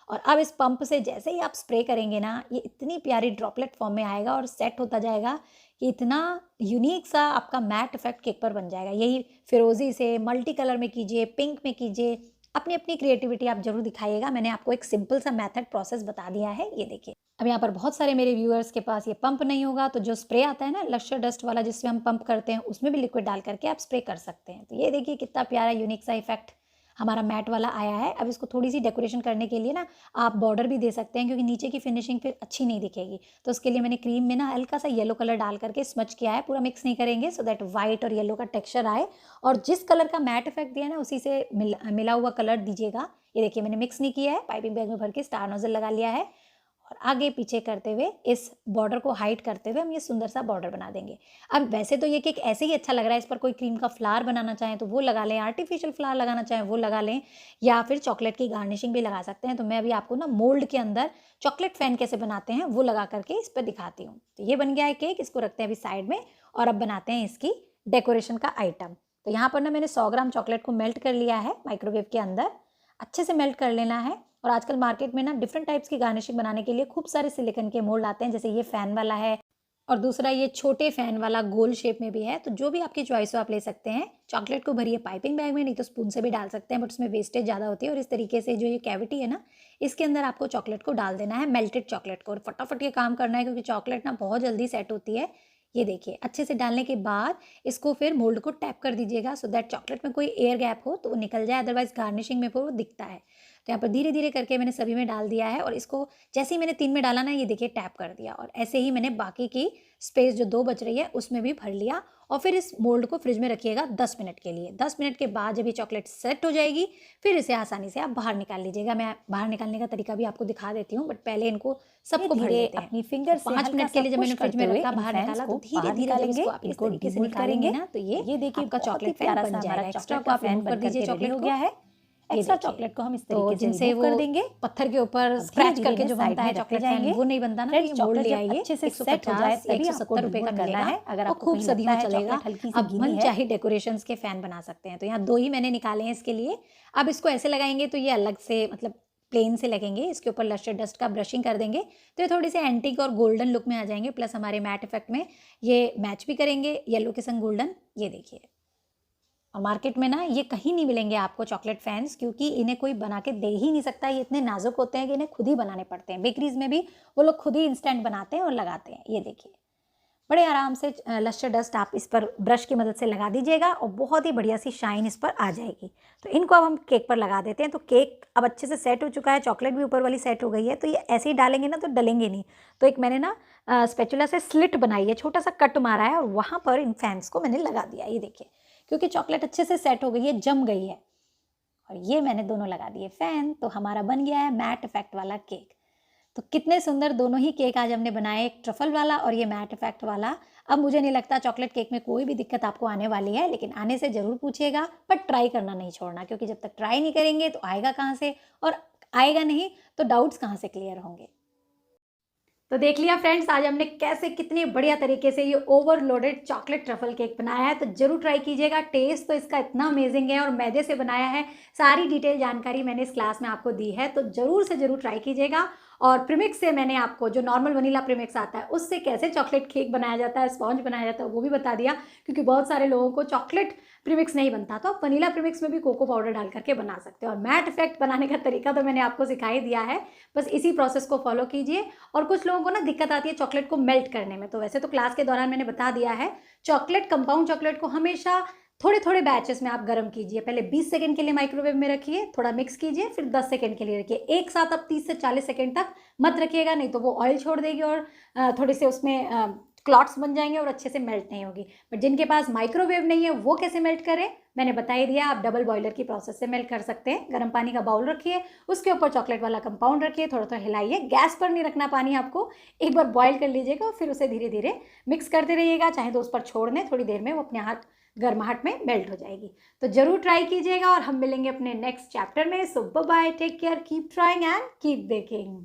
और अब इस पंप से जैसे ही आप स्प्रे करेंगे ना, ये इतनी प्यारी ड्रॉपलेट फॉर्म में आएगा और सेट होता जाएगा कि इतना यूनिक सा आपका मैट इफेक्ट केक पर बन जाएगा। यही फिरोजी से मल्टी कलर में कीजिए, पिंक में कीजिए, अपनी अपनी क्रिएटिविटी आप जरूर दिखाइएगा। मैंने आपको एक सिंपल सा मेथड प्रोसेस बता दिया है। ये देखिए, अब यहाँ पर बहुत सारे मेरे व्यूअर्स के पास ये पंप नहीं होगा, तो जो स्प्रे आता है ना लक्ष्य डस्ट वाला, जिससे हम पंप करते हैं, उसमें भी लिक्विड डाल करके आप स्प्रे कर सकते हैं। तो ये देखिए कितना प्यारा यूनिक सा इफेक्ट हमारा मैट वाला आया है। अब इसको थोड़ी सी डेकोरेशन करने के लिए ना आप बॉर्डर भी दे सकते हैं, क्योंकि नीचे की फिनिशिंग फिर अच्छी नहीं दिखेगी। तो उसके लिए मैंने क्रीम में ना हल्का सा येलो कलर डाल करके स्मच किया है। पूरा मिक्स नहीं करेंगे, सो दैट वाइट और येलो का टेक्सचर आए। और जिस कलर का मैट इफेक्ट दिया है ना, उसी से मिला हुआ कलर दीजिएगा। ये देखिए, मैंने मिक्स नहीं किया है, पाइपिंग बैग में भर के स्टार नोजल लगा लिया है। और आगे पीछे करते हुए इस बॉर्डर को हाइड करते हुए हम ये सुंदर सा बॉर्डर बना देंगे। अब वैसे तो ये केक ऐसे ही अच्छा लग रहा है, इस पर कोई क्रीम का फ्लावर बनाना चाहें तो वो लगा लें, आर्टिफिशियल फ्लावर लगाना चाहें वो लगा लें, या फिर चॉकलेट की गार्निशिंग भी लगा सकते हैं। तो मैं अभी आपको ना मोल्ड के अंदर चॉकलेट फैन कैसे बनाते हैं वो लगा करके इस पर दिखाती हूँ। तो ये बन गया है केक, इसको रखते हैं अभी साइड में। और अब बनाते हैं इसकी डेकोरेशन का आइटम। तो यहाँ पर ना मैंने 100 ग्राम चॉकलेट को मेल्ट कर लिया है माइक्रोवेव के अंदर। अच्छे से मेल्ट कर लेना है। और आजकल मार्केट में ना डिफरेंट टाइप्स की गार्निशिंग बनाने के लिए खूब सारे सिलिकॉन के मोल्ड आते हैं, जैसे ये फैन वाला है और दूसरा ये छोटे फैन वाला गोल शेप में भी है। तो जो भी आपकी चॉइस हो आप ले सकते हैं। चॉकलेट को भरिए पाइपिंग बैग में, नहीं तो स्पून से भी डाल सकते हैं, बट उसमें वेस्टेज ज़्यादा होती है। और इस तरीके से जो ये कैविटी है ना, इसके अंदर आपको चॉकलेट को डाल देना है, मेल्टेड चॉकलेट को, और फटाफट ये काम करना है, क्योंकि चॉकलेट ना बहुत जल्दी सेट होती है। ये देखिए, अच्छे से डालने के बाद इसको फिर मोल्ड को टैप कर दीजिएगा, सो दैट चॉकलेट में कोई एयर गैप हो तो वो निकल जाए, अदरवाइज गार्निशिंग में वो दिखता है। तो यहाँ पर धीरे धीरे करके मैंने सभी में डाल दिया है। और इसको जैसे ही मैंने 3 में डाला ना, ये देखिए टैप कर दिया। और ऐसे ही मैंने बाकी की स्पेस जो 2 बच रही है उसमें भी भर लिया। और फिर इस मोल्ड को फ्रिज में रखिएगा 10 मिनट के लिए। 10 मिनट के बाद जब ये चॉकलेट सेट हो जाएगी, फिर इसे आसानी से आप बाहर निकाल लीजिएगा। मैं बाहर निकालने का तरीका भी आपको दिखा देती हूँ, बट पहले इनको सबको भर लेते हैं अपनी फिंगर से। 5 मिनट के लिए जब मैंने फ्रिज में रखा, बाहर निकाला, तो धीरे धीरे निकालेंगे, आप इस तरीके से निकालेंगे ना, तो ये देखिए आपका चॉकलेट फैन बन जाएगा। एक्स्ट्रा को आप रिमूव कर दीजिए, चॉकलेट हो गया है। एक्स्ट्रा चॉकलेट को हम इस तरीके से जिनसे वो कर देंगे, पत्थर के ऊपर स्क्रैच करके जो बनता है चॉकलेट फैन, वो नहीं बनता ना। ये मोल्ड ले आइए, अच्छे से सेट हो जाए तभी 170 रुपए का मिलेगा है। अगर आपको खूब सदियों चलेगा, अब मन चाहे डेकोरेशंस के फैन बना सकते हैं। तो यहाँ 2 ही मैंने निकाले हैं इसके लिए। अब इसको ऐसे लगाएंगे तो ये अलग से मतलब प्लेन से लगेंगे। इसके ऊपर लस्टर डस्ट का ब्रशिंग कर देंगे तो ये थोड़ी सी एंटीक और गोल्डन लुक में आ जाएंगे, प्लस हमारे मैट इफेक्ट में ये मैच भी करेंगे, येलो के संग गोल्डन। ये देखिए, और मार्केट में ना ये कहीं नहीं मिलेंगे आपको चॉकलेट फैंस, क्योंकि इन्हें कोई बना के दे ही नहीं सकता। ये इतने नाजुक होते हैं कि इन्हें खुद ही बनाने पड़ते हैं। बेकरीज में भी वो लोग खुद ही इंस्टेंट बनाते हैं और लगाते हैं। ये देखिए, बड़े आराम से लस्टर डस्ट आप इस पर ब्रश की मदद से लगा दीजिएगा और बहुत ही बढ़िया सी शाइन इस पर आ जाएगी। तो इनको अब हम केक पर लगा देते हैं। तो केक अब अच्छे से सेट हो चुका है, चॉकलेट भी ऊपर वाली सेट हो गई है। तो ये ऐसे ही डालेंगे ना तो डलेंगे नहीं। तो एक मैंने ना स्पैचुला से स्लिट बनाई है, छोटा सा कट मारा है और वहाँ पर इन फैंस को मैंने लगा दिया। ये देखिए, क्योंकि चॉकलेट अच्छे से सेट हो गई है, जम गई है, और ये मैंने दोनों लगा दिए फैन। तो हमारा बन गया है मैट इफेक्ट वाला केक। तो कितने सुंदर दोनों ही केक आज हमने बनाए, एक ट्रफल वाला और ये मैट इफेक्ट वाला। अब मुझे नहीं लगता चॉकलेट केक में कोई भी दिक्कत आपको आने वाली है, लेकिन आने से ज़रूर पूछिएगा, पर ट्राई करना नहीं छोड़ना, क्योंकि जब तक ट्राई नहीं करेंगे तो आएगा कहाँ से, और आएगा नहीं तो डाउट्स कहाँ से क्लियर होंगे। तो देख लिया फ्रेंड्स, आज हमने कैसे कितने बढ़िया तरीके से ये ओवरलोडेड चॉकलेट ट्रफल केक बनाया है। तो जरूर ट्राई कीजिएगा। टेस्ट तो इसका इतना अमेजिंग है और मैदे से बनाया है। सारी डिटेल जानकारी मैंने इस क्लास में आपको दी है, तो जरूर से जरूर ट्राई कीजिएगा। और प्रीमिक्स से मैंने आपको जो नॉर्मल वनीला प्रीमिक्स आता है उससे कैसे चॉकलेट केक बनाया जाता है, स्पॉन्ज बनाया जाता है, वो भी बता दिया। क्योंकि बहुत सारे लोगों को चॉकलेट प्रीमिक्स नहीं बनता, तो आप वनीला प्रीमिक्स में भी कोको पाउडर डाल करके बना सकते हो। और मैट इफेक्ट बनाने का तरीका तो मैंने आपको सिखा ही दिया है, बस इसी प्रोसेस को फॉलो कीजिए। और कुछ लोगों को ना दिक्कत आती है चॉकलेट को मेल्ट करने में, तो वैसे तो क्लास के दौरान मैंने बता दिया है, चॉकलेट कंपाउंड चॉकलेट को हमेशा थोड़े थोड़े बैचेस में आप गर्म कीजिए। पहले 20 सेकंड के लिए माइक्रोवेव में रखिए, थोड़ा मिक्स कीजिए, फिर 10 सेकंड के लिए रखिए। एक साथ आप 30 से 40 सेकंड तक मत रखिएगा, नहीं तो वो ऑयल छोड़ देगी और थोड़े से उसमें क्लॉट्स बन जाएंगे और अच्छे से मेल्ट नहीं होगी। बट जिनके पास माइक्रोवेव नहीं है वो कैसे मेल्ट करें, मैंने बता ही दिया। आप डबल बॉयलर की प्रोसेस से मेल्ट कर सकते हैं। गर्म पानी का बाउल रखिए, उसके ऊपर चॉकलेट वाला कंपाउंड रखिए, थोड़ा थोड़ा हिलाइए। गैस पर नहीं रखना पानी आपको, एक बार बॉयल कर लीजिएगा और फिर उसे धीरे धीरे मिक्स करते रहिएगा। चाहे तो उस पर छोड़ दें, थोड़ी देर में वो अपने हाथ गर्माहट में मेल्ट हो जाएगी। तो जरूर ट्राई कीजिएगा और हम मिलेंगे अपने नेक्स्ट चैप्टर में। So bye bye, take care, keep trying and keep baking.